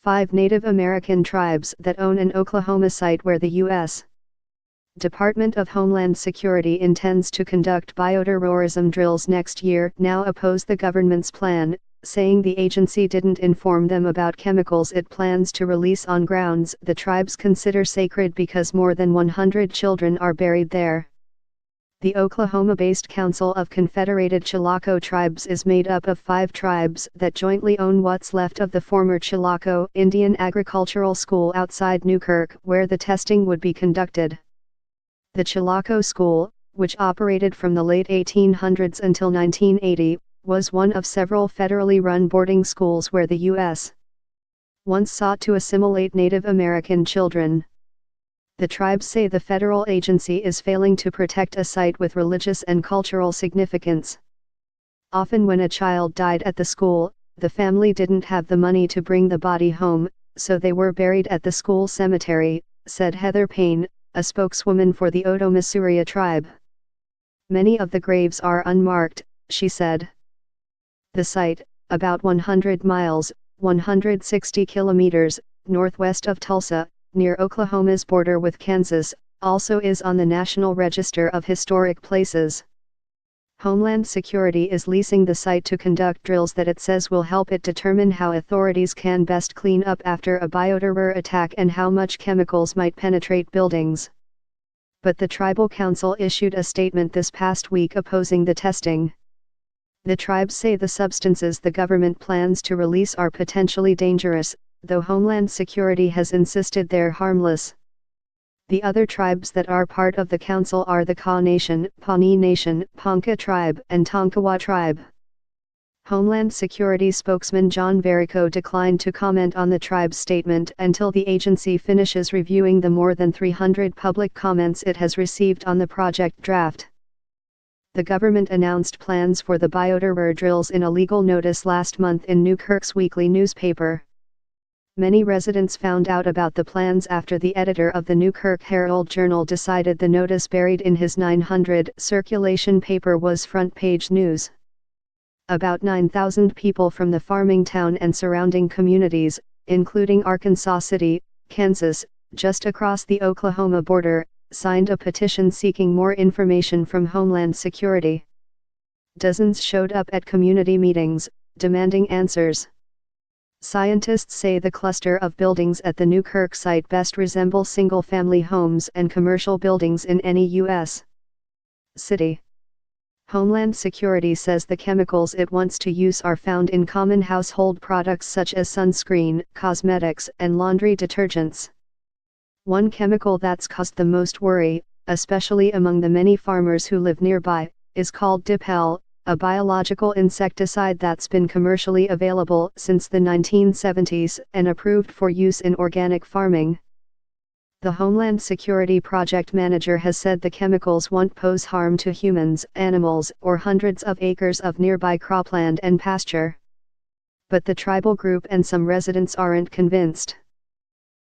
5 Native American tribes that own an Oklahoma site where the U.S. Department of Homeland Security intends to conduct bioterrorism drills next year now oppose the government's plan, saying the agency didn't inform them about chemicals it plans to release on grounds the tribes consider sacred because more than 100 children are buried there. The Oklahoma-based Council of Confederated Chilocco Tribes is made up of 5 tribes that jointly own what's left of the former Chilocco Indian Agricultural School outside Newkirk, where the testing would be conducted. The Chilocco School, which operated from the late 1800s until 1980, was one of several federally run boarding schools where the U.S. once sought to assimilate Native American children. The tribes say the federal agency is failing to protect a site with religious and cultural significance. Often when a child died at the school, the family didn't have the money to bring the body home, so they were buried at the school cemetery, said Heather Payne, a spokeswoman for the Oto-Masuria tribe. Many of the graves are unmarked, she said. The site, about 100 miles, 160 kilometers, northwest of Tulsa, near Oklahoma's border with Kansas, also is on the National Register of Historic Places. Homeland Security is leasing the site to conduct drills that it says will help it determine how authorities can best clean up after a bioterror attack and how much chemicals might penetrate buildings. But the Tribal Council issued a statement this past week opposing the testing. The tribes say the substances the government plans to release are potentially dangerous, though Homeland Security has insisted they're harmless. The other tribes that are part of the council are the Kaw Nation, Pawnee Nation, Ponca Tribe, and Tonkawa Tribe. Homeland Security spokesman John Verico declined to comment on the tribe's statement until the agency finishes reviewing the more than 300 public comments it has received on the project draft. The government announced plans for the bioterror drills in a legal notice last month in Newkirk's weekly newspaper. Many residents found out about the plans after the editor of the Newkirk Herald-Journal decided the notice buried in his 900 circulation paper was front-page news. About 9,000 people from the farming town and surrounding communities, including Arkansas City, Kansas, just across the Oklahoma border, signed a petition seeking more information from Homeland Security. Dozens showed up at community meetings, demanding answers. Scientists say the cluster of buildings at the Newkirk site best resemble single-family homes and commercial buildings in any U.S. city. Homeland Security says the chemicals it wants to use are found in common household products such as sunscreen, cosmetics, and laundry detergents. One chemical that's caused the most worry, especially among the many farmers who live nearby, is called Dipel, a biological insecticide that's been commercially available since the 1970s and approved for use in organic farming. The Homeland Security project manager has said the chemicals won't pose harm to humans, animals, or hundreds of acres of nearby cropland and pasture. But the tribal group and some residents aren't convinced.